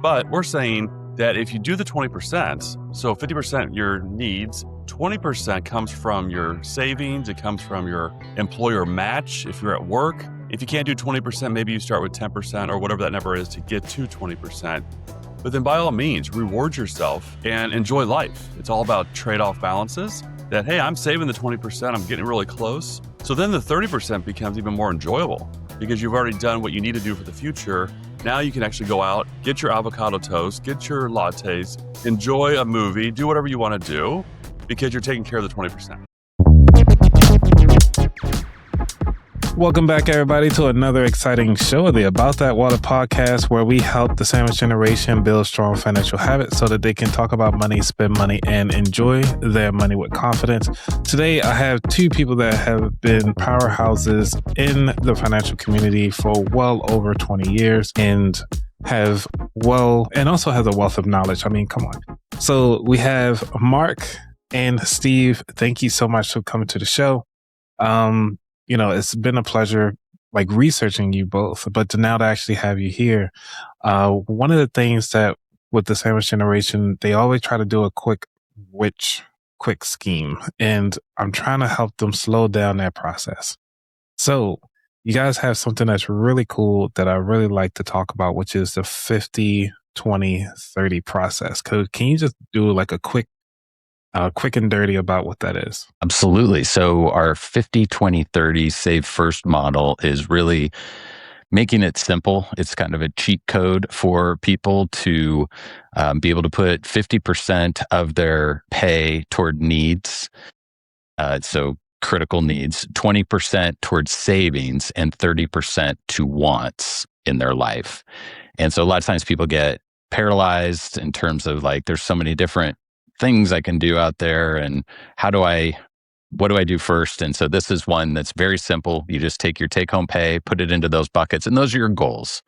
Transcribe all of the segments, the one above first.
But we're saying that if you do the 20%, so 50% your needs, 20% comes from your savings, it comes from your employer match if you're at work. If you can't do 20%, maybe you start with 10% or whatever that number is to get to 20%. But then by all means, reward yourself and enjoy life. It's all about trade-off balances that, hey, I'm saving the 20%, I'm getting really close. So then the 30% becomes even more enjoyable because you've already done what you need to do for the future. Now you can actually go out, get your avocado toast, get your lattes, enjoy a movie, do whatever you want to do because you're taking care of the 20%. Welcome back, everybody, to another exciting show of the About That Water podcast, where we help the sandwich generation build strong financial habits so that they can talk about money, spend money, and enjoy their money with confidence. Today, I have two people that have been powerhouses in the financial community for well over 20 years and also has a wealth of knowledge. I mean, come on. So we have Mark and Steve. Thank you so much for coming to the show. It's been a pleasure researching you both, but to actually have you here, one of the things that with the sandwich generation, they always try to do a quick scheme, and I'm trying to help them slow down that process. So you guys have something that's really cool that I really like to talk about, which is the 50-20-30 process. Can you just do a quick and dirty about what that is? Absolutely. So our 50-20-30 save first model is really making it simple. It's kind of a cheat code for people to be able to put 50% of their pay toward needs. So critical needs, 20% towards savings, and 30% to wants in their life. And so a lot of times people get paralyzed in terms of there's so many different things I can do out there, and what do I do first? And so this is one that's very simple. You just take your take-home pay, put it into those buckets, and those are your goals.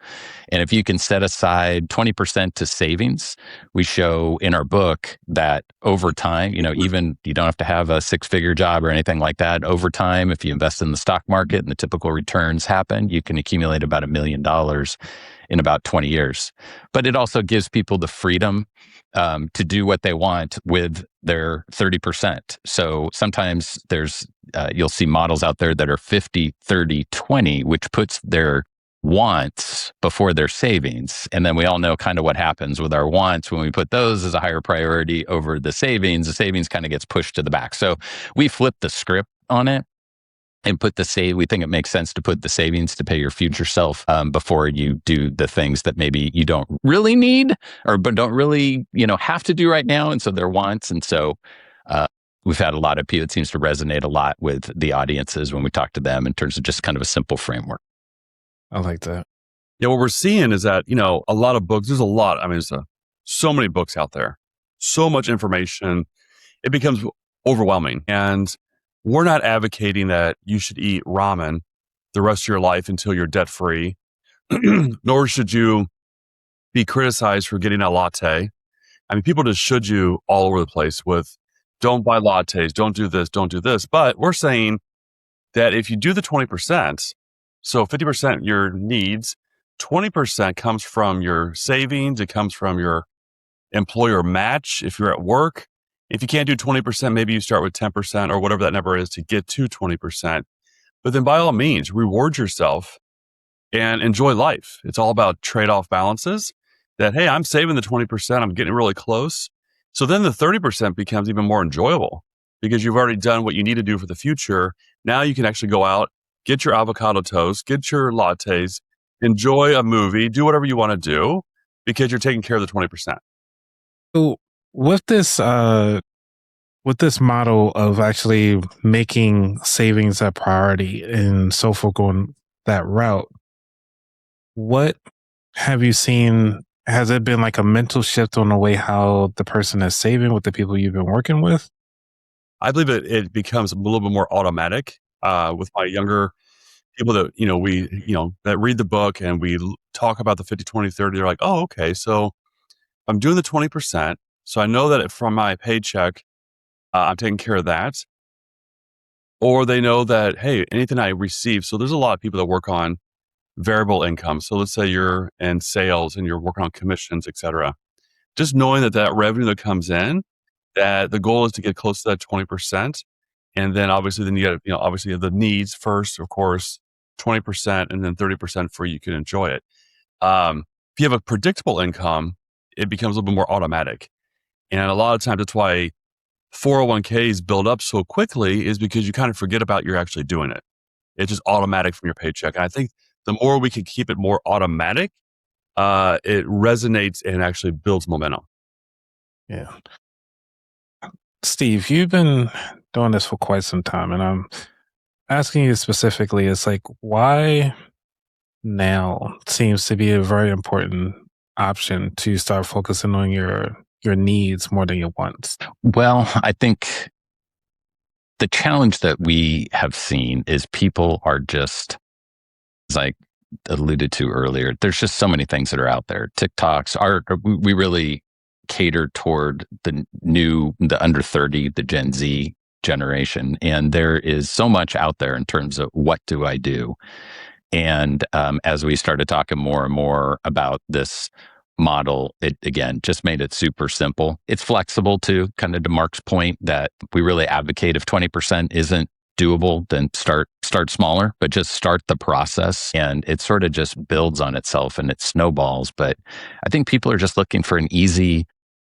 And if you can set aside 20% to savings, we show in our book that over time, even you don't have to have a six-figure job or anything like that. Over time, if you invest in the stock market and the typical returns happen, you can accumulate about $1 million in about 20 years. But it also gives people the freedom to do what they want with their 30%. So sometimes you'll see models out there that are 50-30-20, which puts their wants before their savings. And then we all know kind of what happens with our wants when we put those as a higher priority over the savings. The savings kind of gets pushed to the back. So we flip the script on it and we think it makes sense to put the savings to pay your future self before you do the things that maybe you don't really need but don't really, have to do right now. And so they're wants. And so we've had a lot of people, it seems to resonate a lot with the audiences when we talk to them in terms of just kind of a simple framework. I like that. Yeah, what we're seeing is that, a lot of books, there's so many books out there, so much information, it becomes overwhelming. And we're not advocating that you should eat ramen the rest of your life until you're debt-free, nor should you be criticized for getting a latte. I mean, people just should you all over the place with, don't buy lattes, don't do this, don't do this. But we're saying that if you do the 20%, so 50% your needs, 20% comes from your savings, it comes from your employer match if you're at work. If you can't do 20%, maybe you start with 10% or whatever that number is to get to 20%. But then by all means, reward yourself and enjoy life. It's all about trade-off balances that, hey, I'm saving the 20%, I'm getting really close. So then the 30% becomes even more enjoyable because you've already done what you need to do for the future. Now you can actually go out, get your avocado toast, get your lattes, enjoy a movie, do whatever you want to do because you're taking care of the 20%. So with this model of actually making savings a priority and so forth, going that route, what have you seen? Has it been a mental shift on the way how the person is saving with the people you've been working with? I believe it becomes a little bit more automatic with my younger people that, that read the book and we talk about the 50-20-30. They're like, oh, okay. So I'm doing the 20%. So I know that from my paycheck, I'm taking care of that. Or they know that, hey, anything I receive. So there's a lot of people that work on variable income. So let's say you're in sales and you're working on commissions, et cetera. Just knowing that revenue that comes in, that the goal is to get close to that 20%. And then obviously then you got, obviously you have the needs first, of course, 20%, and then 30% for you can enjoy it. If you have a predictable income, it becomes a little bit more automatic. And a lot of times that's why 401ks build up so quickly, is because you kind of forget about you're actually doing it. It's just automatic from your paycheck. And I think the more we can keep it more automatic, it resonates and actually builds momentum. Yeah. Steve, you've been doing this for quite some time, and I'm asking you specifically, it's like, why now seems to be a very important option to start focusing on your needs more than your wants? Well, I think the challenge that we have seen is people are just, as I alluded to earlier, there's just so many things that are out there. We really cater toward the under 30, the Gen Z generation. And there is so much out there in terms of what do I do? And as we started talking more and more about this model, it again just made it super simple. It's flexible too, kind of to Mark's point that we really advocate if 20% isn't doable, then start smaller, but just start the process, and it sort of just builds on itself and it snowballs. But I think people are just looking for an easy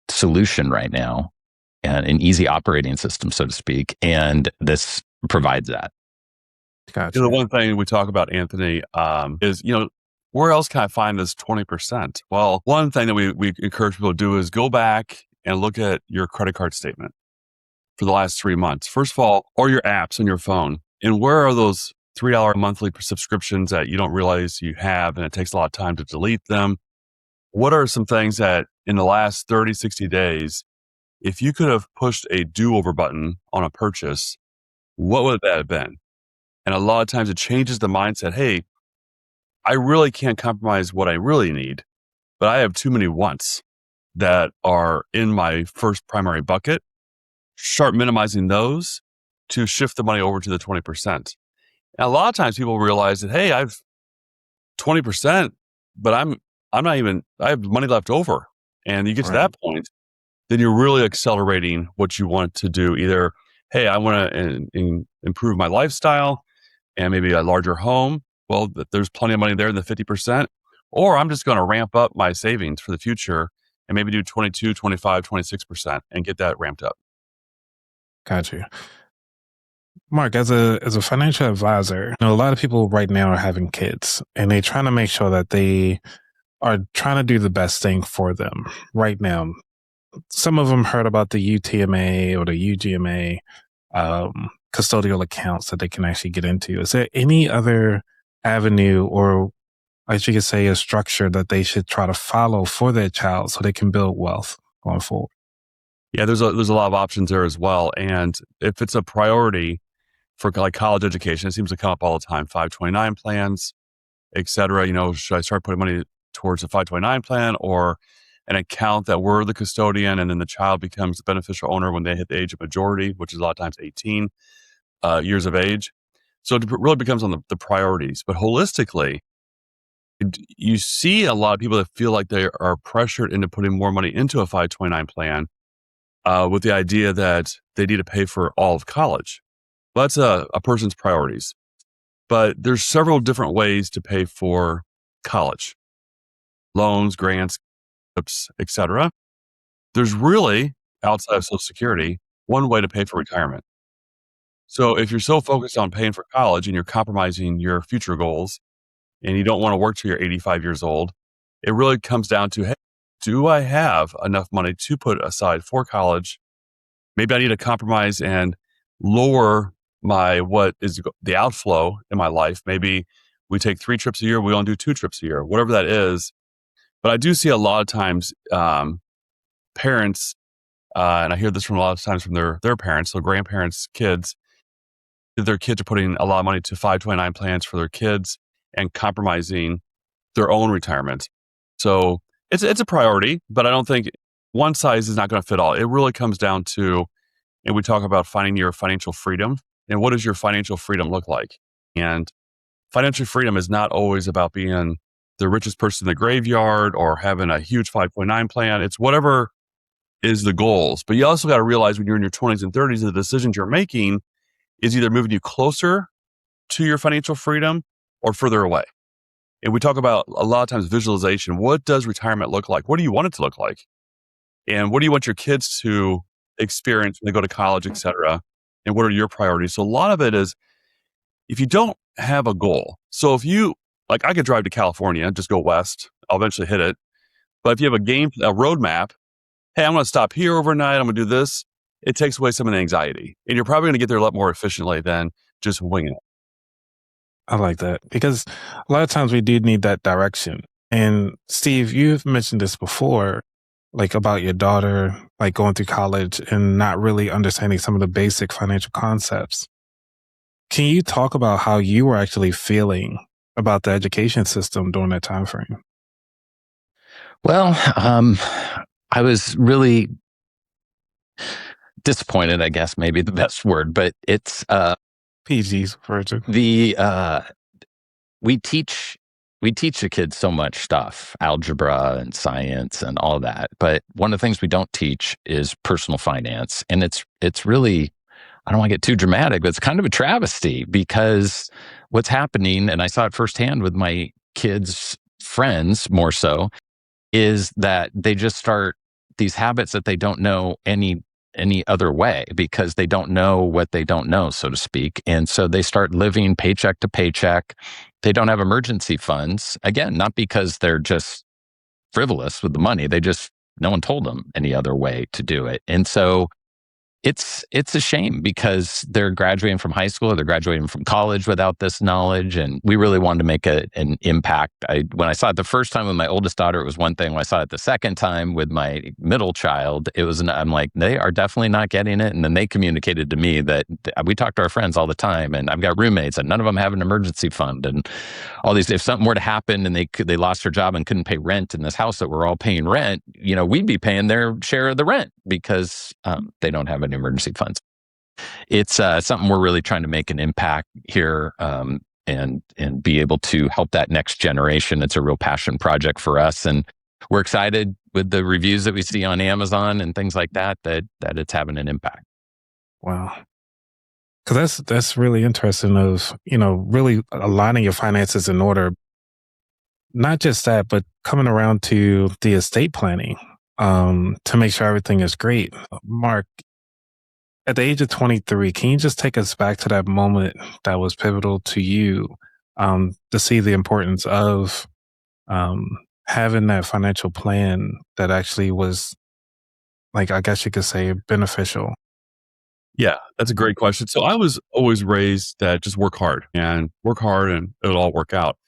solution right now, and an easy operating system, so to speak, and this provides that. Gotcha. The one thing we talk about, Anthony, is, where else can I find this 20%? Well, one thing that we encourage people to do is go back and look at your credit card statement for the last 3 months. First of all, or your apps on your phone. And where are those $3 monthly subscriptions that you don't realize you have, and it takes a lot of time to delete them? What are some things that in the last 30, 60 days, if you could have pushed a do-over button on a purchase, what would that have been? And a lot of times it changes the mindset. Hey, I really can't compromise what I really need, but I have too many wants that are in my first primary bucket. Start minimizing those to shift the money over to the 20%. And a lot of times people realize that, hey, I've 20%, but I have money left over. And you get to that point, then you're really accelerating what you want to do. Either, hey, I want to improve my lifestyle and maybe a larger home. Well, there's plenty of money there in the 50%. Or I'm just going to ramp up my savings for the future and maybe do 22, 25, 26% and get that ramped up. Got you. Mark, as a financial advisor, a lot of people right now are having kids, and they're trying to make sure that they are trying to do the best thing for them right now. Some of them heard about the UTMA or the UGMA custodial accounts that they can actually get into. Is there any other avenue, or I should say a structure, that they should try to follow for their child so they can build wealth going forward? Yeah, there's a lot of options there as well. And if it's a priority for like college education, it seems to come up all the time, 529 plans, et cetera. Should I start putting money towards a 529 plan or an account that we're the custodian, and then the child becomes the beneficial owner when they hit the age of majority, which is a lot of times 18 years of age. So it really becomes on the priorities. But holistically, you see a lot of people that feel like they are pressured into putting more money into a 529 plan with the idea that they need to pay for all of college. Well, that's a person's priorities. But there's several different ways to pay for college. Loans, grants, et cetera. There's really, outside of Social Security, one way to pay for retirement. So if you're so focused on paying for college and you're compromising your future goals and you don't want to work till you're 85 years old, it really comes down to, hey, do I have enough money to put aside for college? Maybe I need to compromise and lower what is the outflow in my life. Maybe we take 3 trips a year, we only do 2 trips a year, whatever that is. But I do see a lot of times parents, and I hear this from a lot of times from their parents, so grandparents, kids, their kids are putting a lot of money to 529 plans for their kids and compromising their own retirement. So it's a priority, but I don't think one size is not going to fit all. It really comes down to, and we talk about finding your financial freedom, and what does your financial freedom look like? And financial freedom is not always about being the richest person in the graveyard or having a huge 5.9 plan. It's whatever is the goals. But you also got to realize when you're in your 20s and 30s, the decisions you're making is either moving you closer to your financial freedom or further away. And we talk about a lot of times visualization. What does retirement look like? What do you want it to look like? And what do you want your kids to experience when they go to college, et cetera? And what are your priorities? So a lot of it is if you don't have a goal. So if you, like I could drive to California, just go west, I'll eventually hit it. But if you have a roadmap, hey, I'm going to stop here overnight, I'm going to do this, it takes away some of the anxiety. And you're probably going to get there a lot more efficiently than just winging it. I like that because a lot of times we do need that direction. And Steve, you've mentioned this before, like about your daughter, like going through college and not really understanding some of the basic financial concepts. Can you talk about how you were actually feeling about the education system during that time frame? Well, I was really disappointed, I guess, maybe the best word, but it's PG's version. We teach the kids so much stuff, algebra and science and all that. But one of the things we don't teach is personal finance. And it's really, I don't want to get too dramatic, but it's kind of a travesty because what's happening, and I saw it firsthand with my kids' friends more so, is that they just start these habits that they don't know any other way because they don't know what they don't know, so to speak. And so they start living paycheck to paycheck. They don't have emergency funds. Again, not because they're just frivolous with the money. No one told them any other way to do it. And so it's a shame because they're graduating from high school or they're graduating from college without this knowledge. And we really wanted to make an impact. When I saw it the first time with my oldest daughter, it was one thing. When I saw it the second time with my middle child, I'm like, they are definitely not getting it. And then they communicated to me that we talk to our friends all the time, and I've got roommates and none of them have an emergency fund and all these. If something were to happen and they lost their job and couldn't pay rent in this house that we're all paying rent, we'd be paying their share of the rent because they don't have any emergency funds. It's something we're really trying to make an impact here and be able to help that next generation. It's a real passion project for us, and we're excited with the reviews that we see on Amazon and things like that it's having an impact. Wow. Because that's really interesting of, really aligning your finances in order. Not just that, but coming around to the estate planning to make sure everything is great. Mark, at the age of 23, can you just take us back to that moment that was pivotal to you to see the importance of having that financial plan that actually was, like, I guess you could say, beneficial? Yeah, that's a great question. So I was always raised that just work hard and it'll all work out.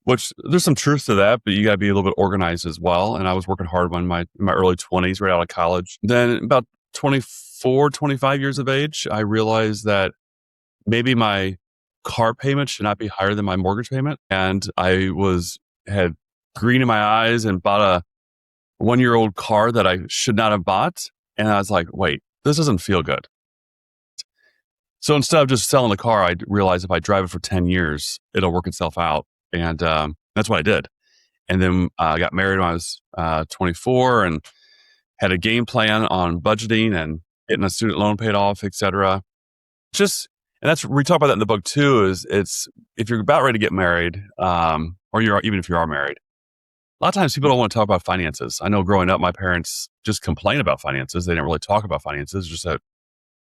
Which there's some truth to that, but you got to be a little bit organized as well. And I was working hard in my early 20s, right out of college. Then about 24, 25 years of age, I realized that maybe my car payment should not be higher than my mortgage payment. And I had green in my eyes and bought a 1-year-old car that I should not have bought. And I was like, wait, this doesn't feel good. So instead of just selling the car, I realized if I drive it for 10 years, it'll work itself out. And that's what I did. And then I got married when I was 24 and had a game plan on budgeting and getting a student loan paid off, et cetera. And we talk about that in the book too, is it's, if you're about ready to get married, or even if you are married, a lot of times people don't want to talk about finances. I know growing up, my parents just complained about finances. They didn't really talk about finances, just that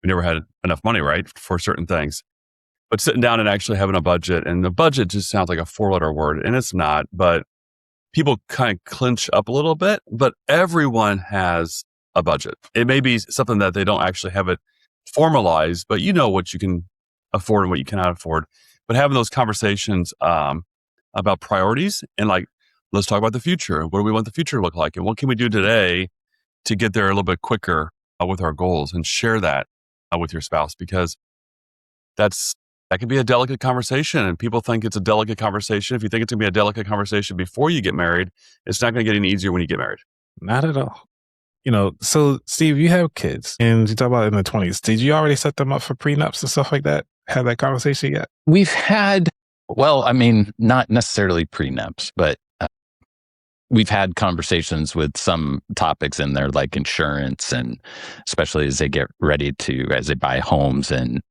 we never had enough money, right, for certain things. But sitting down and actually having a budget, and the budget just sounds like a 4-letter word, and it's not, but people kind of clinch up a little bit, but everyone has a budget. It may be something that they don't actually have it formalized, but you know what you can afford and what you cannot afford. But having those conversations about priorities and like, let's talk about the future. What do we want the future to look like? And what can we do today to get there a little bit quicker with our goals, and share that with your spouse, because that can be a delicate conversation, and people think it's a delicate conversation. If you think it's going to be a delicate conversation before you get married, it's not going to get any easier when you get married. Not at all. So Steve, you have kids and you talk about in the 20s. Did you already set them up for prenups and stuff like that? Have that conversation yet? We've had Well, I mean, not necessarily prenups, but we've had conversations with some topics in there like insurance, and especially as they get ready as they buy homes and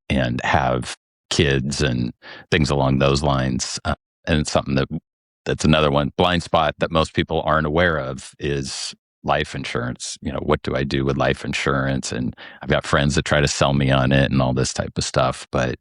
have kids and things along those lines. And it's something that's another one blind spot that most people aren't aware of is life insurance. What do I do with life insurance? And I've got friends that try to sell me on it and all this type of stuff, but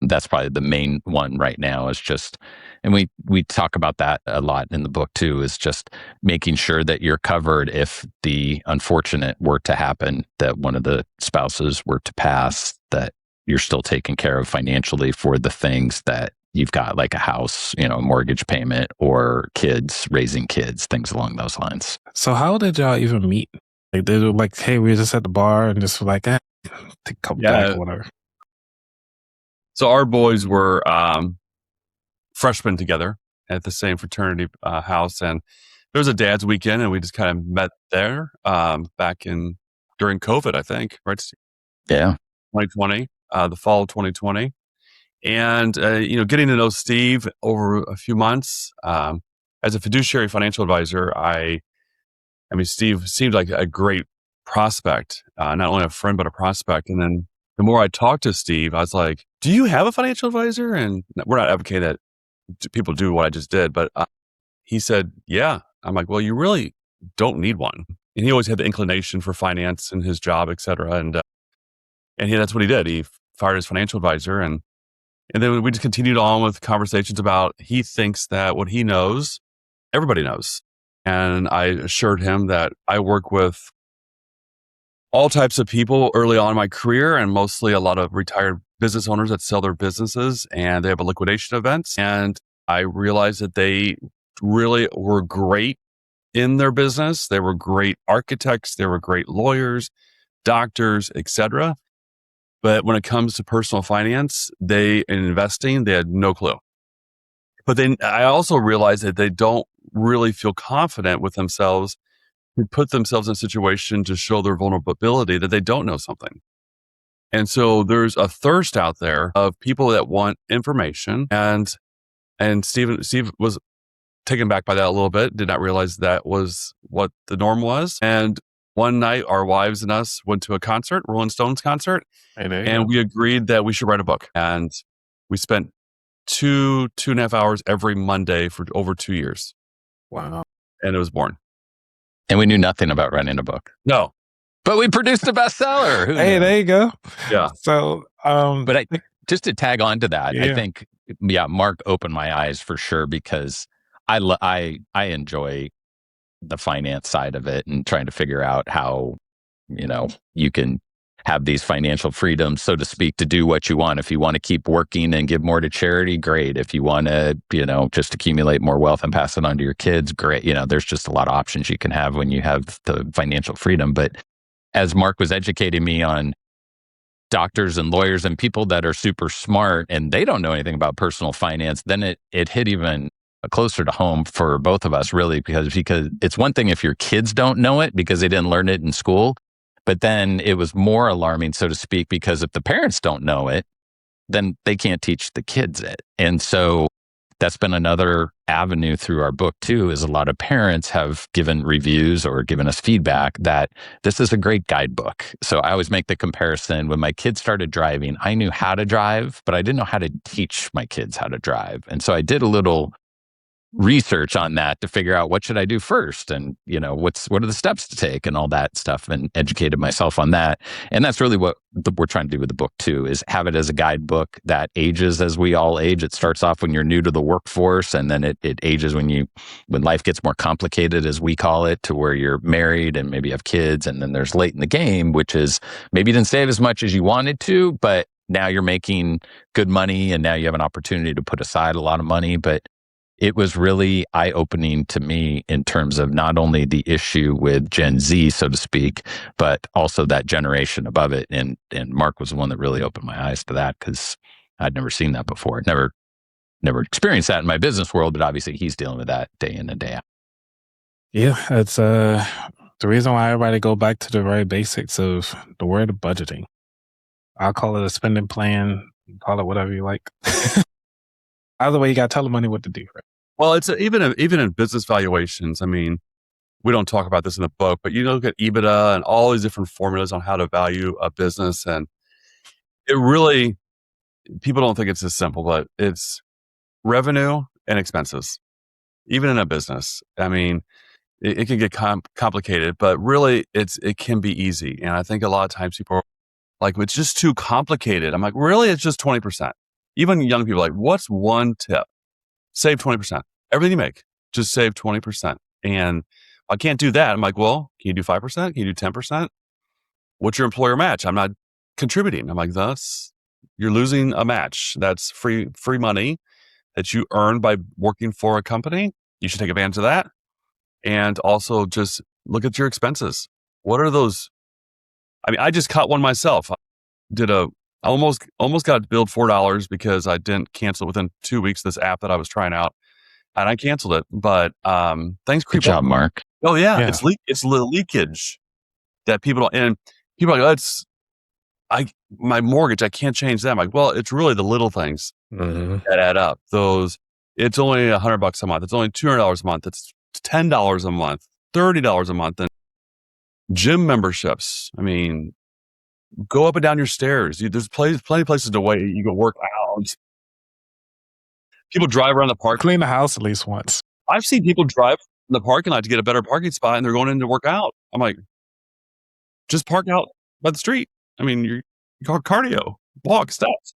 that's probably the main one right now is just, and we talk about that a lot in the book too, is just making sure that you're covered if the unfortunate were to happen, that one of the spouses were to pass, that you're still taken care of financially for the things that you've got, like a house, a mortgage payment, or kids, raising kids, things along those lines. So how did y'all even meet? Like, they were like, hey, we were just at the bar and just were like, take a couple back or whatever. So our boys were freshmen together at the same fraternity house, and there was a dad's weekend, and we just kind of met there back during COVID, I think, right? Yeah, 2020, the fall of 2020, and getting to know Steve over a few months as a fiduciary financial advisor. I mean, Steve seemed like a great prospect, not only a friend but a prospect, and then the more I talked to Steve, I was like, do you have a financial advisor? And we're not advocating that people do what I just did, but he said, yeah. I'm like, well, you really don't need one. And he always had the inclination for finance and his job, et cetera. And that's what he did. He fired his financial advisor. And then we just continued on with conversations about, he thinks that what he knows, everybody knows. And I assured him that I work with all types of people early on in my career, and mostly a lot of retired business owners that sell their businesses and they have a liquidation events. And I realized that they really were great in their business. They were great architects. They were great lawyers, doctors, etc. But when it comes to personal finance, in investing, they had no clue. But then I also realized that they don't really feel confident with themselves to put themselves in a situation to show their vulnerability that they don't know something. And so there's a thirst out there of people that want information. And Steve was taken back by that a little bit, did not realize that was what the norm was. And one night, our wives and us went to a concert, Rolling Stones concert, and we agreed that we should write a book. And we spent 2.5 hours every Monday for over 2 years. Wow. And it was born. And we knew nothing about writing a book. No. But we produced a bestseller. Hey, there you go. Yeah. So, but just to tag on to that, I think, Mark opened my eyes for sure, because I enjoy the finance side of it and trying to figure out how, you can have these financial freedoms, so to speak, to do what you want. If you want to keep working and give more to charity, great. If you want to, just accumulate more wealth and pass it on to your kids, great. There's just a lot of options you can have when you have the financial freedom. But as Mark was educating me on doctors and lawyers and people that are super smart and they don't know anything about personal finance, then it hit even closer to home for both of us, really, because it's one thing if your kids don't know it because they didn't learn it in school. But then it was more alarming, so to speak, because if the parents don't know it, then they can't teach the kids it. And so that's been another avenue through our book too, is a lot of parents have given reviews or given us feedback that this is a great guidebook. So I always make the comparison. When my kids started driving, I knew how to drive, but I didn't know how to teach my kids how to drive. And so I did a little research on that to figure out what should I do first, and what are the steps to take and all that stuff, and educated myself on that. And that's really what we're trying to do with the book too, is have it as a guidebook that ages as we all age. It starts off when you're new to the workforce, and then it ages when life gets more complicated, as we call it, to where you're married and maybe have kids. And then there's late in the game, which is maybe you didn't save as much as you wanted to, but now you're making good money and now you have an opportunity to put aside a lot of money. But it was really eye-opening to me in terms of not only the issue with Gen Z, so to speak, but also that generation above it. And Mark was the one that really opened my eyes to that, because I'd never seen that before. Never experienced that in my business world, but obviously he's dealing with that day in and day out. Yeah, it's the reason why everybody go back to the very basics of the word of budgeting. I'll call it a spending plan. Call it whatever you like. Either way, you got to tell the money what to do. Right? Well, it's even in business valuations. I mean, we don't talk about this in the book, but you look at EBITDA and all these different formulas on how to value a business. And it really, people don't think it's as simple, but it's revenue and expenses, even in a business. I mean, it can get complicated, but really it can be easy. And I think a lot of times people are like, it's just too complicated. I'm like, really? It's just 20%. Even young people are like, what's one tip? Save 20%. Everything you make, just save 20%. And I can't do that. I'm like, well, can you do 5%? Can you do 10%? What's your employer match? I'm not contributing. I'm like, you're losing a match. That's free money that you earn by working for a company. You should take advantage of that. And also just look at your expenses. What are those? I mean, I just caught one myself. I almost got billed $4 because I didn't cancel within 2 weeks this app that I was trying out, and I canceled it. But things creep up. Good job, Mark. Oh yeah. It's the leakage that people don't, and people are like, my mortgage, I can't change that. I'm like, well, it's really the little things that add up. It's only $100 a month. It's only $200 a month. It's $10 a month, $30 a month. And gym memberships. I mean, go up and down your stairs. There's plenty of places to wait. You can work out. People drive around the park. Clean the house at least once. I've seen people drive in the parking lot to get a better parking spot, and they're going in to work out. I'm like, just park out by the street. I mean, you call cardio, walk, steps.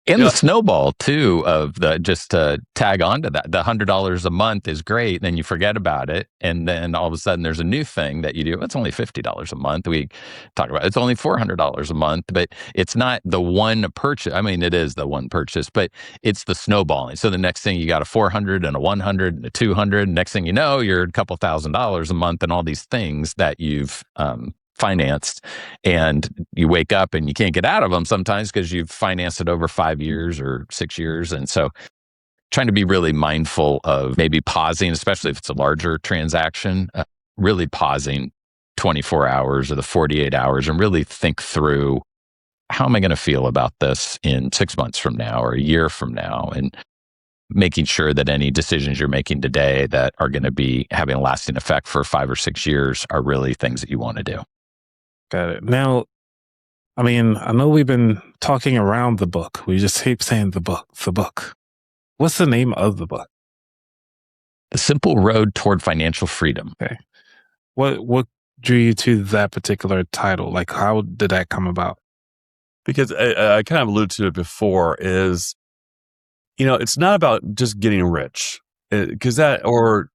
And the snowball too of just to tag on to that, the $100 a month is great. Then you forget about it. And then all of a sudden there's a new thing that you do. It's only $50 a month. We talk about it's only $400 a month, but it's not the one purchase. I mean, it is the one purchase, but it's the snowballing. So the next thing you got a 400 and a 100 and a 200. Next thing you know, you're a couple $1,000s a month and all these things that you've, financed, and you wake up and you can't get out of them sometimes because you've financed it over 5 years or 6 years. And so trying to be really mindful of maybe pausing, especially if it's a larger transaction, really pausing 24 hours or the 48 hours and really think through, how am I going to feel about this in 6 months from now or a year from now? And making sure that any decisions you're making today that are going to be having a lasting effect for 5 or 6 years are really things that you want to do. Got it. Now, I mean, I know we've been talking around the book. We just keep saying the book. What's the name of the book? The Simple Road Toward Financial Freedom. Okay. What drew you to that particular title? Like, how did that come about? Because I kind of alluded to it before, is, it's not about just getting rich, because that, or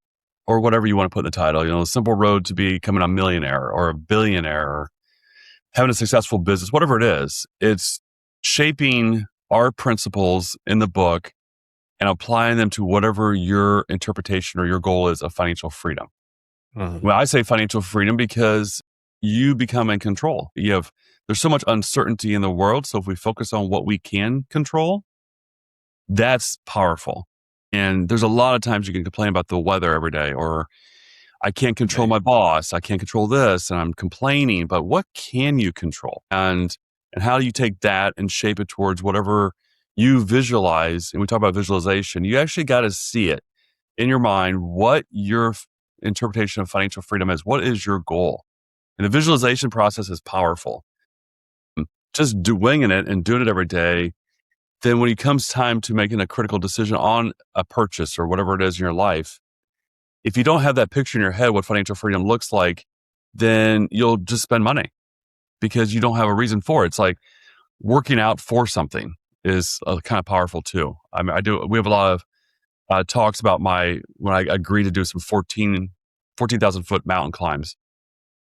whatever you want to put in the title, the simple road to becoming a millionaire or a billionaire, or having a successful business, whatever it is. It's shaping our principles in the book and applying them to whatever your interpretation or your goal is of financial freedom. Mm-hmm. Well, I say financial freedom because you become in control. There's so much uncertainty in the world. So if we focus on what we can control, that's powerful. And there's a lot of times you can complain about the weather every day, or I can't control my boss, I can't control this, and I'm complaining. But what can you control? And how do you take that and shape it towards whatever you visualize? And we talk about visualization. You actually got to see it in your mind, what your interpretation of financial freedom is. What is your goal? And the visualization process is powerful. Just winging it and doing it every day. Then when it comes time to making a critical decision on a purchase or whatever it is in your life, if you don't have that picture in your head, what financial freedom looks like, then you'll just spend money because you don't have a reason for it. It's like working out for something is kind of powerful too. I mean, we have a lot of talks about when I agreed to do some 14,000 foot mountain climbs.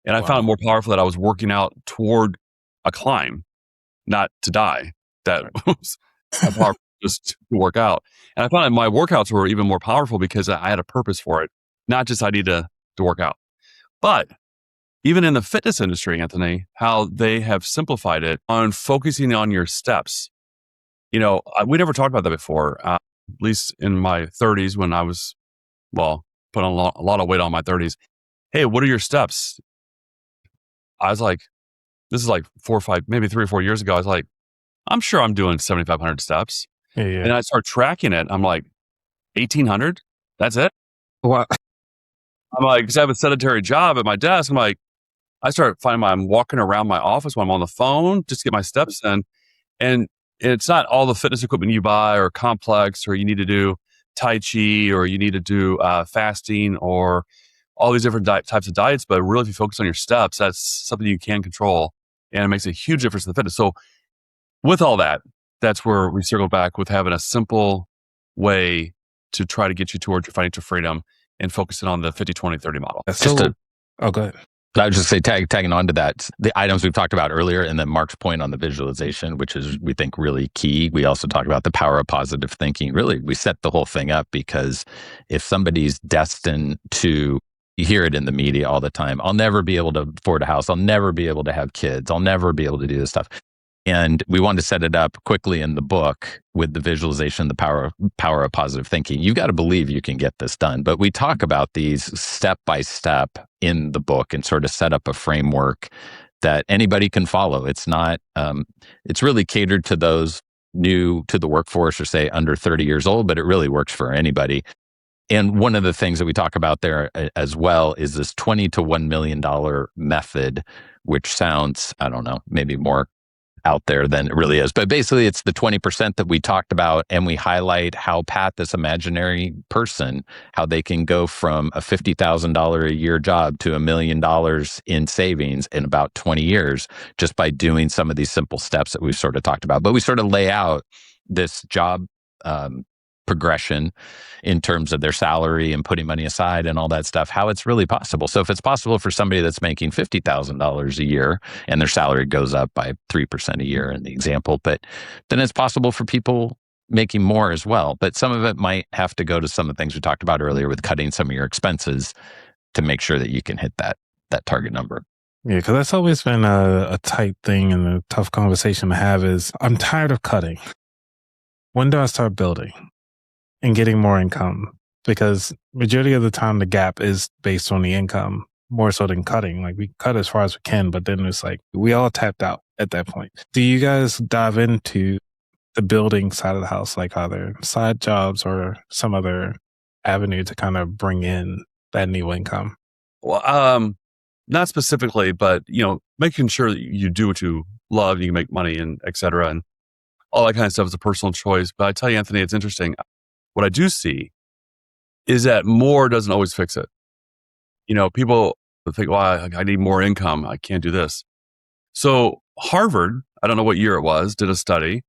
And I found it more powerful that I was working out toward a climb, not to die. That was powerful just to work out. And I found that my workouts were even more powerful because I had a purpose for it, not just I need to work out. But even in the fitness industry, Anthony, how they have simplified it on focusing on your steps. We never talked about that before, at least in my 30s when I was, put on a lot of weight on my 30s. Hey, what are your steps? I was like, this is like 4 or 5, maybe 3 or 4 years ago. I was like, I'm sure I'm doing 7,500 steps. Yeah. And I start tracking it. I'm like, 1,800? That's it? Well, I'm like, because I have a sedentary job at my desk. I'm like, I start finding I'm walking around my office when I'm on the phone just to get my steps in. And it's not all the fitness equipment you buy or complex, or you need to do Tai Chi, or you need to do fasting, or all these different types of diets. But really, if you focus on your steps, that's something you can control. And it makes a huge difference in the fitness. So with all that, that's where we circle back with having a simple way to try to get you towards your financial freedom and focusing on the 50-20-30 model. Oh, go ahead. I would just say, tagging on to that, the items we've talked about earlier, and then Mark's point on the visualization, which is, we think, really key. We also talk about the power of positive thinking. Really, we set the whole thing up because if somebody's destined to, you hear it in the media all the time, I'll never be able to afford a house. I'll never be able to have kids. I'll never be able to do this stuff. And we wanted to set it up quickly in the book with the visualization, the power of positive thinking. You've got to believe you can get this done. But we talk about these step by step in the book and sort of set up a framework that anybody can follow. It's not, it's really catered to those new to the workforce, or say under 30 years old, but it really works for anybody. And one of the things that we talk about there as well is this $20 to $1 million method, which sounds, I don't know, maybe more out there than it really is. But basically, it's the 20% that we talked about, and we highlight how Pat, this imaginary person, how they can go from a $50,000 a year job to $1 million in savings in about 20 years, just by doing some of these simple steps that we've sort of talked about. But we sort of lay out this job progression in terms of their salary and putting money aside and all that stuff, how it's really possible. So if it's possible for somebody that's making $50,000 a year and their salary goes up by 3% a year in the example, but then it's possible for people making more as well. But some of it might have to go to some of the things we talked about earlier with cutting some of your expenses to make sure that you can hit that target number. Yeah, because that's always been a tight thing and a tough conversation to have is, I'm tired of cutting. When do I start building and getting more income? Because majority of the time the gap is based on the income more so than cutting. Like, we cut as far as we can, but then it's like we all tapped out at that point. Do you guys dive into the building side of the house? Like, are there side jobs or some other avenue to kind of bring in that new income? Well, not specifically, but making sure that you do what you love, you can make money, and et cetera, and all that kind of stuff is a personal choice. But I tell you, Anthony, it's interesting. What I do see is that more doesn't always fix it. People think, well, I need more income. I can't do this. So Harvard, I don't know what year it was, did a study,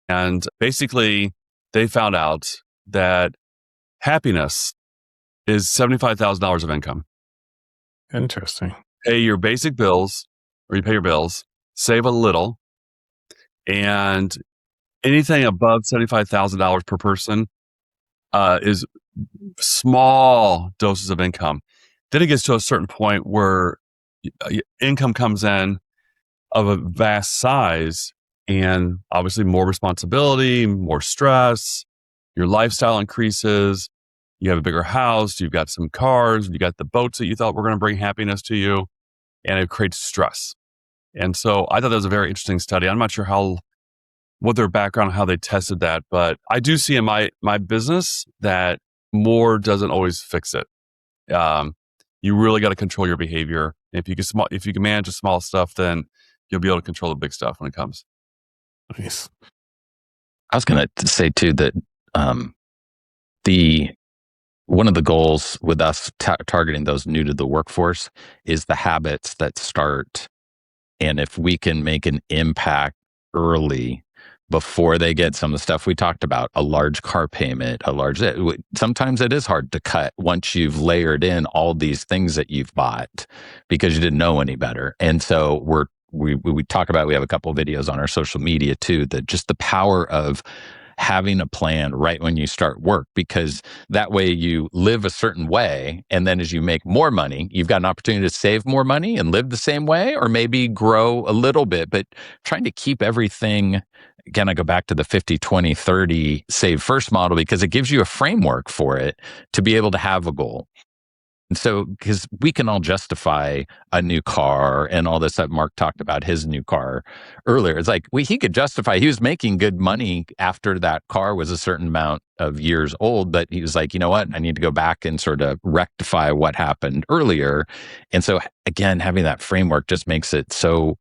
and basically they found out that happiness is $75,000 of income. Interesting. Pay your basic bills, or you pay your bills, save a little, and anything above $75,000 per person is small doses of income. Then it gets to a certain point where income comes in of a vast size, and obviously more responsibility, more stress, your lifestyle increases, you have a bigger house, you've got some cars, you got the boats that you thought were going to bring happiness to you, and it creates stress. And so I thought that was a very interesting study. I'm not sure what their background, how they tested that, but I do see in my business that more doesn't always fix it. You really got to control your behavior. If you can manage the small stuff, then you'll be able to control the big stuff when it comes. Nice. I was going to say too that one of the goals with us targeting those new to the workforce is the habits that start. And if we can make an impact early before they get some of the stuff we talked about, a large car payment, sometimes it is hard to cut once you've layered in all these things that you've bought because you didn't know any better. And so we talk about, we have a couple of videos on our social media too, that just the power of having a plan right when you start work, because that way you live a certain way. And then as you make more money, you've got an opportunity to save more money and live the same way, or maybe grow a little bit, but trying to keep everything. Again, I go back to the 50-20-30 save first model because it gives you a framework for it to be able to have a goal. And so, because we can all justify a new car and all this that Mark talked about his new car earlier. It's like he could justify, he was making good money after that car was a certain amount of years old, but he was like, you know what, I need to go back and sort of rectify what happened earlier. And so again, having that framework just makes it so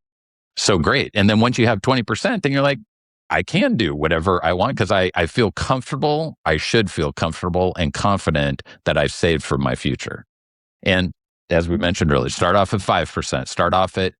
great. And then once you have 20%, then you're like, I can do whatever I want because I feel comfortable. I should feel comfortable and confident that I've saved for my future. And as we mentioned earlier, start off at 5%, start off at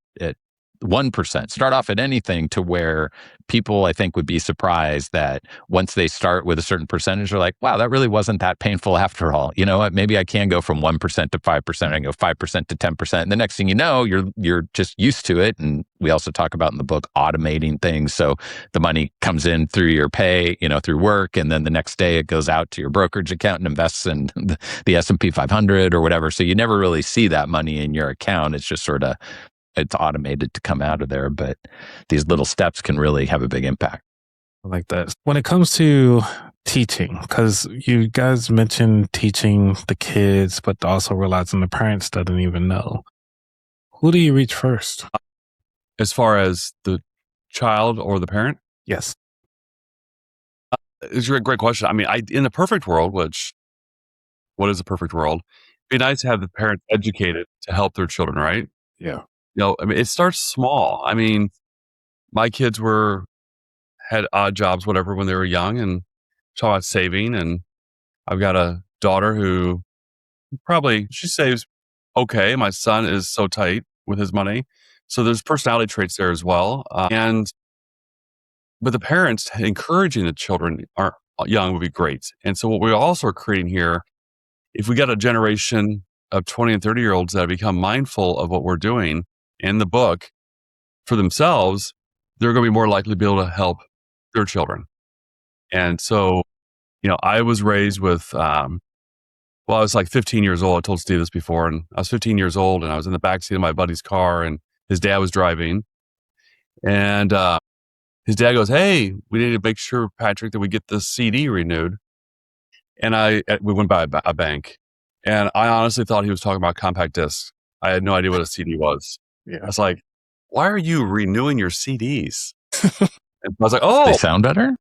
1%, start off at anything to where people, I think, would be surprised that once they start with a certain percentage, they're like, wow, that really wasn't that painful after all. You know what? Maybe I can go from 1% to 5%, and go 5% to 10%. And the next thing you know, you're just used to it. And we also talk about in the book, automating things. So the money comes in through your pay, through work. And then the next day it goes out to your brokerage account and invests in the S&P 500 or whatever. So you never really see that money in your account. It's just sort of, it's automated to come out of there, but these little steps can really have a big impact. I like that. When it comes to teaching, because you guys mentioned teaching the kids, but also realizing the parents doesn't even know. Who do you reach first? As far as the child or the parent? Yes. It's a great question. I mean, in the perfect world, what is a perfect world? It'd be nice to have the parents educated to help their children, right? Yeah. I mean, it starts small. I mean, my kids had odd jobs, whatever, when they were young, and talk about saving. And I've got a daughter who she saves okay. My son is so tight with his money. So there's personality traits there as well. But the parents encouraging the children are young would be great. And so what we also are creating here, if we got a generation of 20 and 30-year-olds that have become mindful of what we're doing in the book for themselves, they're going to be more likely to be able to help their children. And so, I was raised with, I was like 15 years old. I told Steve this before, and I was 15 years old, and I was in the backseat of my buddy's car, and his dad was driving. And his dad goes, "Hey, we need to make sure, Patrick, that we get this CD renewed." And we went by a bank, and I honestly thought he was talking about compact discs. I had no idea what a CD was. Yeah. I was like, "Why are you renewing your CDs?" And I was like, "Oh, they sound better."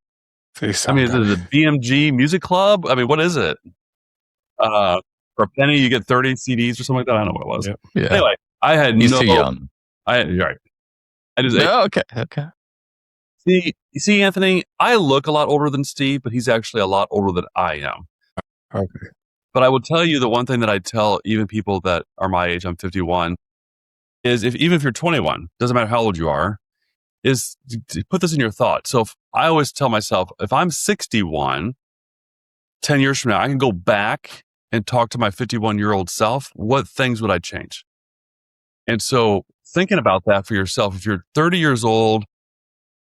Is it the BMG Music Club? I mean, what is it? For a penny, you get 30 CDs or something like that. I don't know what it was. Yeah. Anyway, I had He's too young. You're right. Okay. See, Anthony, I look a lot older than Steve, but he's actually a lot older than I am. Okay. But I will tell you the one thing that I tell even people that are my age, I'm 51, is even if you're 21, doesn't matter how old you are, is to put this in your thought. So I always tell myself, if I'm 61, 10 years from now, I can go back and talk to my 51-year-old self. What things would I change? And so thinking about that for yourself, if you're 30 years old,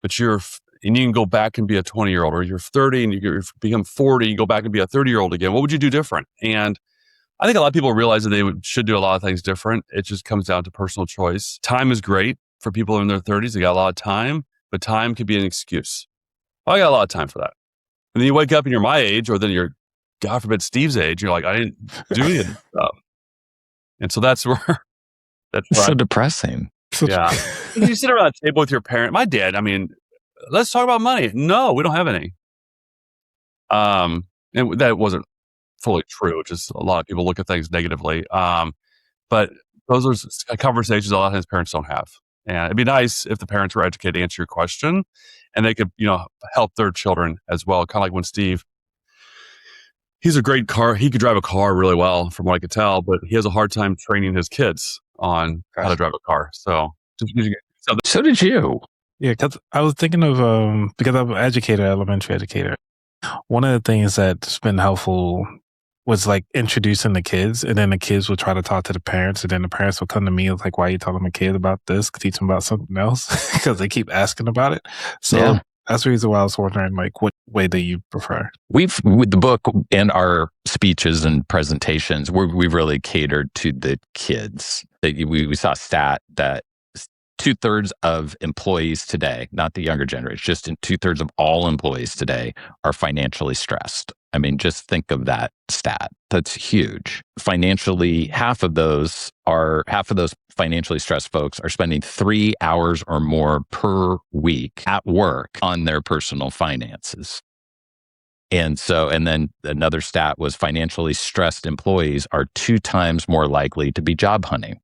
but and you can go back and be a 20-year-old, or you're 30 and you become 40, you go back and be a 30-year-old again, what would you do different? And I think a lot of people realize that they should do a lot of things different. It just comes down to personal choice. Time is great for people in their 30s. They got a lot of time, but time could be an excuse. I got a lot of time for that. And then you wake up and you're my age, or then you're, God forbid, Steve's age. You're like, I didn't do any of this stuff. And so that's where so depressing. Yeah. You sit around the table with your parent. My dad, I mean, let's talk about money. No, we don't have any. And that wasn't fully true. Just a lot of people look at things negatively. But those are conversations a lot of times parents don't have. And it'd be nice if the parents were educated to answer your question, and they could, help their children as well. Kind of like when Steve, he's a great he could drive a car really well from what I could tell, but he has a hard time training his kids on how to drive a car. So did you. Yeah, because I was thinking of, because I'm an elementary educator. One of the things that's been helpful was like introducing the kids, and then the kids would try to talk to the parents, and then the parents would come to me and like, why are you telling my kids about this? Teach them about something else, because they keep asking about it. So that's the reason why I was wondering, like, what way do you prefer? With the book and our speeches and presentations, we've really catered to the kids. We saw a stat that 2/3 of employees today, not the younger generation, just in 2/3 of all employees today are financially stressed. I mean, just think of that stat. That's huge. Financially, half of those financially stressed folks are spending 3 hours or more per week at work on their personal finances. And then another stat was financially stressed employees are 2 times more likely to be job hunting.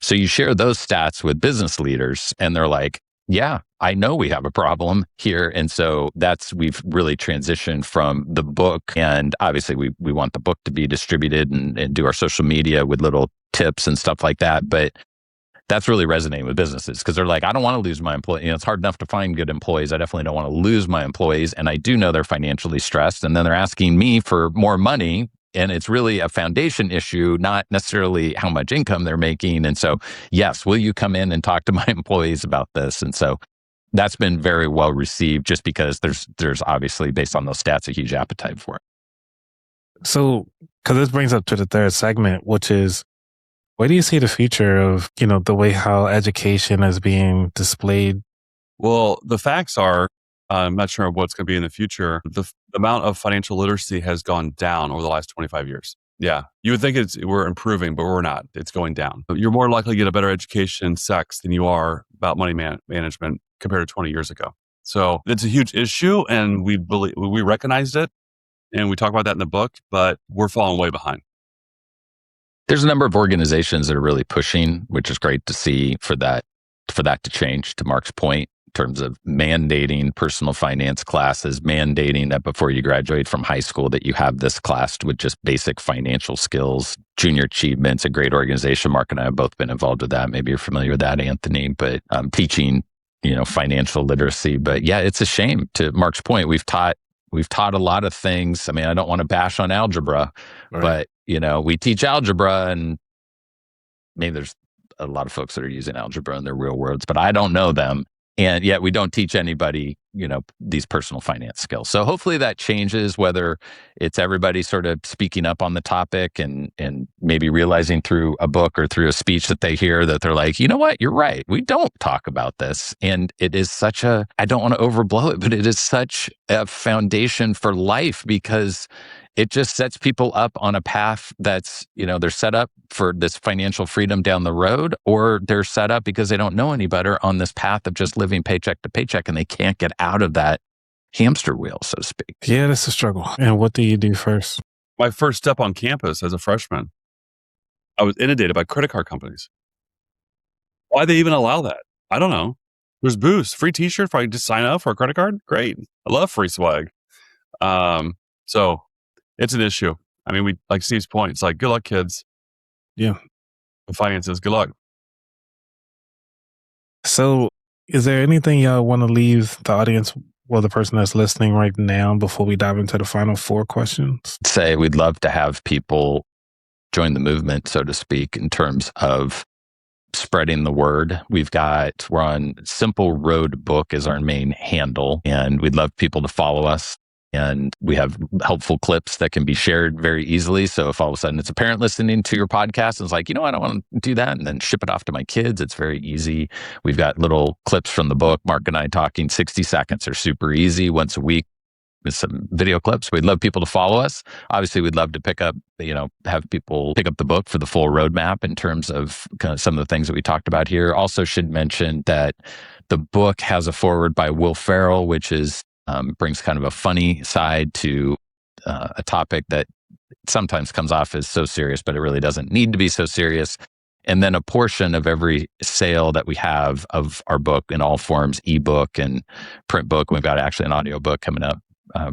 So you share those stats with business leaders and they're like, yeah, I know we have a problem here. And so we've really transitioned from the book. And obviously we want the book to be distributed and do our social media with little tips and stuff like that. But that's really resonating with businesses because they're like, I don't want to lose my employee. It's hard enough to find good employees. I definitely don't want to lose my employees. And I do know they're financially stressed. And then they're asking me for more money. And it's really a foundation issue, not necessarily how much income they're making. And so, yes, will you come in and talk to my employees about this? And so that's been very well received just because there's obviously, based on those stats, a huge appetite for it. So, because this brings up to the third segment, which is, where do you see the future of, the way how education is being displayed? Well, the facts are, I'm not sure what's going to be in the future. The amount of financial literacy has gone down over the last 25 years. Yeah. You would think we're improving, but we're not. It's going down. You're more likely to get a better education in sex than you are about money management compared to 20 years ago. So it's a huge issue and we recognized it and we talk about that in the book, but we're falling way behind. There's a number of organizations that are really pushing, which is great to see for that to change, to Mark's point, in terms of mandating personal finance classes, mandating that before you graduate from high school that you have this class with just basic financial skills. Junior Achievement's a great organization. Mark and I have both been involved with that. Maybe you're familiar with that, Anthony, but teaching, financial literacy. But yeah, it's a shame. To Mark's point, we've taught a lot of things. I mean, I don't want to bash on algebra, right. But we teach algebra and maybe there's a lot of folks that are using algebra in their real worlds, but I don't know them. And yet we don't teach anybody, these personal finance skills. So hopefully that changes, whether it's everybody sort of speaking up on the topic and maybe realizing through a book or through a speech that they hear that they're like, you know what, you're right. We don't talk about this. And it is I don't want to overblow it, but it is such a foundation for life because it just sets people up on a path that's, they're set up for this financial freedom down the road, or they're set up because they don't know any better on this path of just living paycheck to paycheck and they can't get out of that hamster wheel, so to speak. Yeah, that's a struggle. And what do you do first? My first step on campus as a freshman, I was inundated by credit card companies. Why they even allow that? I don't know. There's boosts, free t-shirt if I just sign up for a credit card. Great. I love free swag. So it's an issue. I mean, like Steve's point, it's like, good luck, kids. Yeah. The finances, good luck. So is there anything y'all want to leave the audience, the person that's listening right now, before we dive into the final 4 questions? Say we'd love to have people join the movement, so to speak, in terms of spreading the word. We're on Simple Road Book is our main handle, and we'd love people to follow us. And we have helpful clips that can be shared very easily. So if all of a sudden it's a parent listening to your podcast and it's like, I don't want to do that, and then ship it off to my kids, it's very easy. We've got little clips from the book. Mark and I talking 60 seconds are super easy once a week with some video clips. We'd love people to follow us. Obviously, we'd love to have people pick up the book for the full roadmap in terms of kind of some of the things that we talked about here. Also should mention that the book has a foreword by Will Ferrell, which is brings kind of a funny side to a topic that sometimes comes off as so serious, but it really doesn't need to be so serious. And then a portion of every sale that we have of our book in all forms, ebook and print book, we've got actually an audio book coming up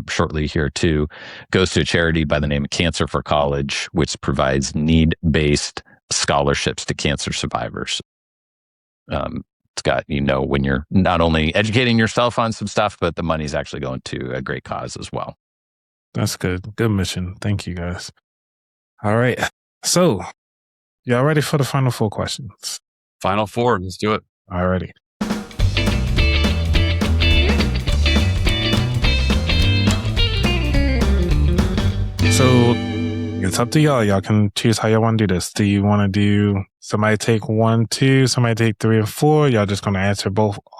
shortly here too, goes to a charity by the name of Cancer for College, which provides need-based scholarships to cancer survivors. It's got, when you're not only educating yourself on some stuff, but the money's actually going to a great cause as well. That's good. Good mission. Thank you, guys. All right. So, y'all ready for the final 4 questions? Final 4. Let's do it. All righty. So, it's up to y'all. Y'all can choose how y'all want to do this. Do you want to do somebody take 1, 2, somebody take 3 and 4? Y'all just going to answer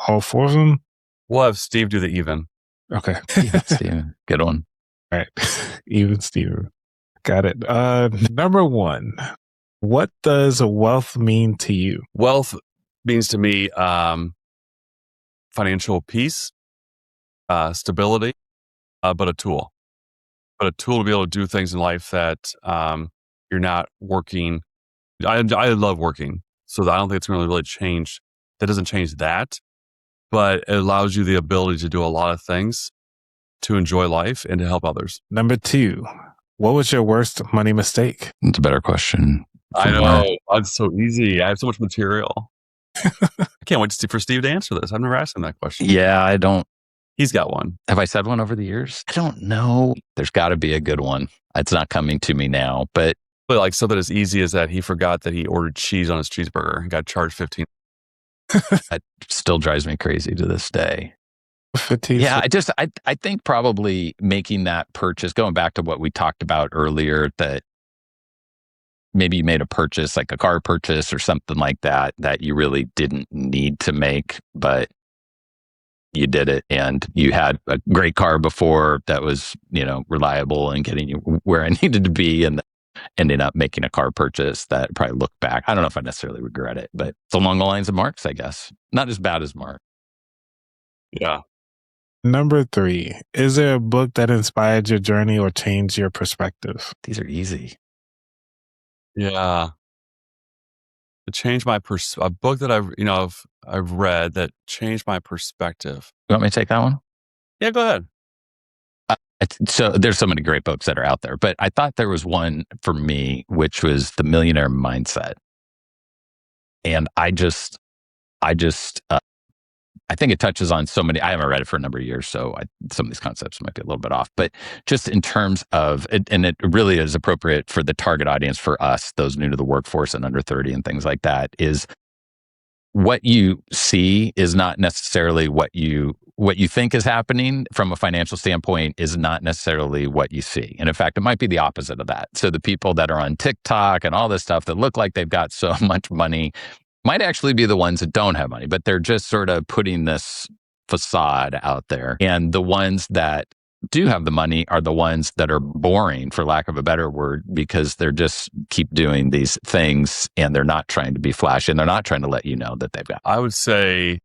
all 4 of them? We'll have Steve do the even. Okay. Yeah, Steve, good one. All right. Even Steven. Got it. Number one, what does wealth mean to you? Wealth means to me financial peace, stability, but a tool. But a tool to be able to do things in life that you're not working. I love working, so I don't think it's going to really change. That doesn't change that, but it allows you the ability to do a lot of things to enjoy life and to help others. Number two, what was your worst money mistake? That's a better question. I know. It's so easy. I have so much material. I can't wait for Steve to answer this. I've never asked him that question. Yeah, I don't. He's got one. Have I said one over the years? I don't know. There's got to be a good one. It's not coming to me now, but like something as easy as that he forgot that he ordered cheese on his cheeseburger and got charged 15. That still drives me crazy to this day. 15. Yeah, I think probably making that purchase, going back to what we talked about earlier, that maybe you made a purchase, like a car purchase or something like that, that you really didn't need to make, but you did it, and you had a great car before that was, reliable and getting you where I needed to be, and ended up making a car purchase that probably look back. I don't know if I necessarily regret it, but it's along the lines of Mark's, I guess. Not as bad as Mark. Yeah. Number three, is there a book that inspired your journey or changed your perspective? These are easy. Yeah. To change my a book that I've read that changed my perspective. You want me to take that one? Yeah, go ahead. So there's so many great books that are out there, but I thought there was one for me, which was The Millionaire Mindset. And I think it touches on so many. I haven't read it for a number of years, so some of these concepts might be a little bit off. But just in terms of it, and it really is appropriate for the target audience for us, those new to the workforce and under 30 and things like that, is what you see is not necessarily what you think is happening from a financial standpoint is not necessarily what you see. And in fact, it might be the opposite of that. So the people that are on TikTok and all this stuff that look like they've got so much money might actually be the ones that don't have money, but they're just sort of putting this facade out there. And the ones that do have the money are the ones that are boring, for lack of a better word, because they're just keep doing these things and they're not trying to be flashy and they're not trying to let you know that they've got. I would say,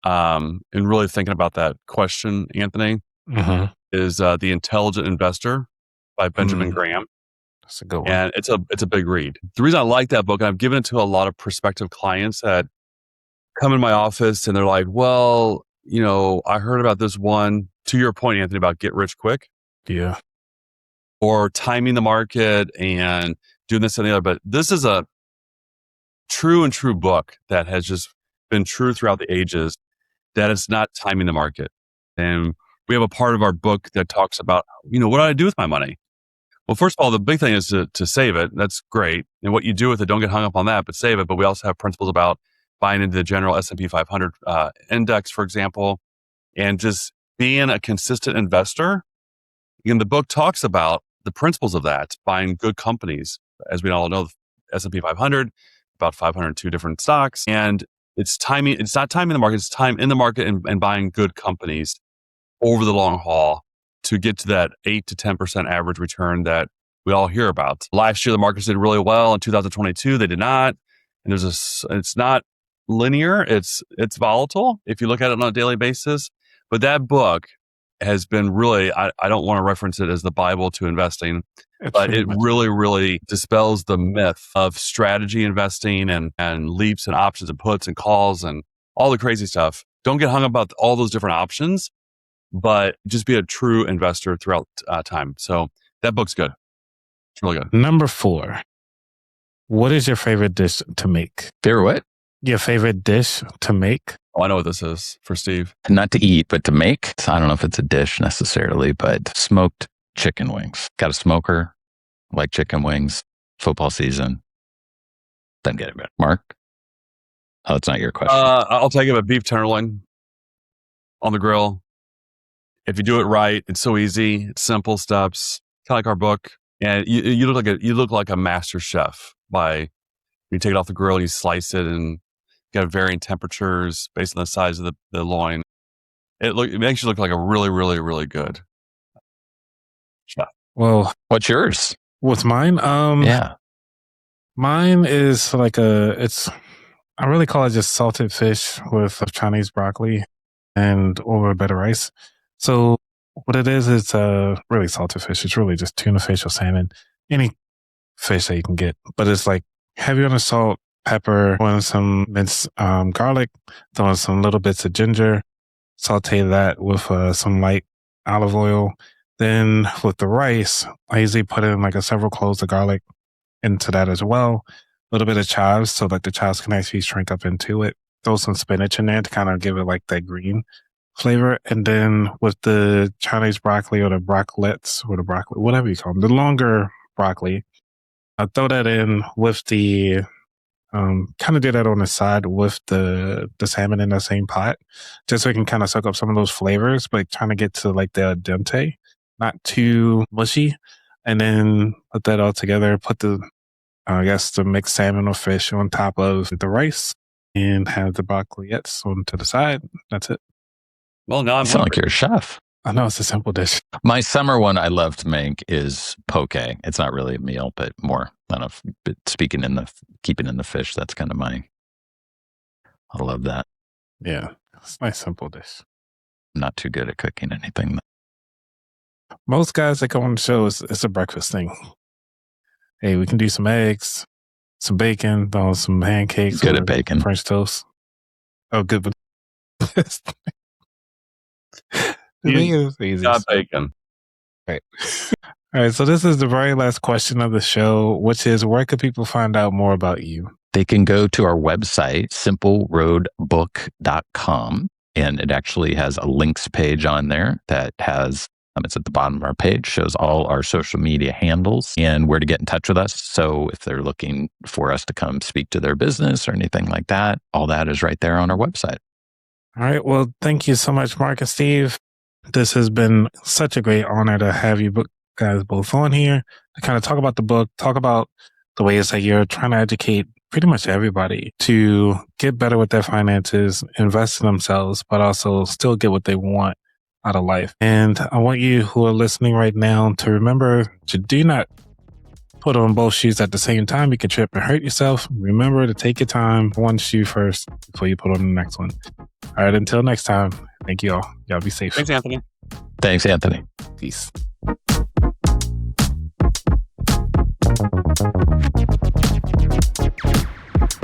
in really thinking about that question, Anthony, is The Intelligent Investor by Benjamin Graham. That's a good one. And it's a big read. The reason I like that book, and I've given it to a lot of prospective clients that come in my office and they're like, well, I heard about this one, to your point, Anthony, about get rich quick. Yeah. Or timing the market and doing this and the other. But this is a true book that has just been true throughout the ages, that it's not timing the market. And we have a part of our book that talks about, what do I do with my money? Well, first of all, the big thing is to save it. That's great. And what you do with it, don't get hung up on that, but save it. But we also have principles about buying into the general S&P 500 index, for example, and just being a consistent investor. And the book talks about the principles of that, buying good companies. As we all know, the S&P 500, about 502 different stocks. And it's not timing the market, it's time in the market and buying good companies over the long haul to get to that 8 to 10% average return that we all hear about. Last year, the markets did really well. In 2022, they did not. And it's not linear. It's volatile if you look at it on a daily basis. But that book has been really, I don't want to reference it as the Bible to investing, but it really, really dispels the myth of strategy investing and leaps and options and puts and calls and all the crazy stuff. Don't get hung up about all those different options, but just be a true investor throughout time. So that book's good. It's really good. Number 4, what is your favorite dish to make? Favorite what? Your favorite dish to make? Oh, I know what this is for Steve. Not to eat, but to make. I don't know if it's a dish necessarily, but smoked chicken wings. Got a smoker, like chicken wings, football season. Doesn't get it better. Mark? Oh, it's not your question. I'll take it, a beef tenderloin on the grill. If you do it right, it's so easy. It's simple steps, kind of like our book. And you look like a master chef by you take it off the grill, you slice it, and you got varying temperatures based on the size of the loin. It makes you look like a really, really, really good Well, What's yours? what's mine? Yeah. Mine is like I really call it just salted fish with Chinese broccoli and over a bed of rice. So what it is, it's really salted fish. It's really just tuna fish or salmon, any fish that you can get. But it's like heavy on the salt, pepper, throwing some minced garlic, throwing some little bits of ginger, saute that with some light olive oil. Then with the rice, I usually put in like several cloves of garlic into that as well. A little bit of chives so that the chives can actually shrink up into it. Throw some spinach in there to kind of give it like that green flavor. And then with the Chinese broccoli or the broccolettes or the broccoli, whatever you call them, the longer broccoli, I throw that in with the kind of do that on the side with the salmon in the same pot, just so it can kind of soak up some of those flavors, but trying to get to like the al dente, not too mushy. And then put that all together, put the mixed salmon or fish on top of the rice and have the broccolettes on to the side. That's it. Well, now I'm You sound like you're a chef. I know it's a simple dish. My summer one I love to make is poke. It's not really a meal, but more kind of keeping in the fish. That's kind of I love that. Yeah, it's a nice simple dish. I'm not too good at cooking anything. Most guys that come on the show, it's a breakfast thing. Hey, we can do some eggs, some bacon, some pancakes. Good at bacon. French toast. Oh, good. But easy. Got bacon. Right. All right. So this is the very last question of the show, which is, where could people find out more about you? They can go to our website, simpleroadbook.com, and it actually has a links page on there that has, it's at the bottom of our page, shows all our social media handles and where to get in touch with us. So if they're looking for us to come speak to their business or anything like that, all that is right there on our website. All right. Well, thank you so much, Mark and Steve. This has been such a great honor to have you guys both on here to kind of talk about the book, talk about the ways that you're trying to educate pretty much everybody to get better with their finances, invest in themselves, but also still get what they want out of life. And I want you who are listening right now to remember to do not put on both shoes at the same time. You can trip and hurt yourself. Remember to take your time, one shoe first before you put on the next one. All right, until next time, thank you all. Y'all be safe. Thanks, Anthony. Thanks, Anthony. Peace.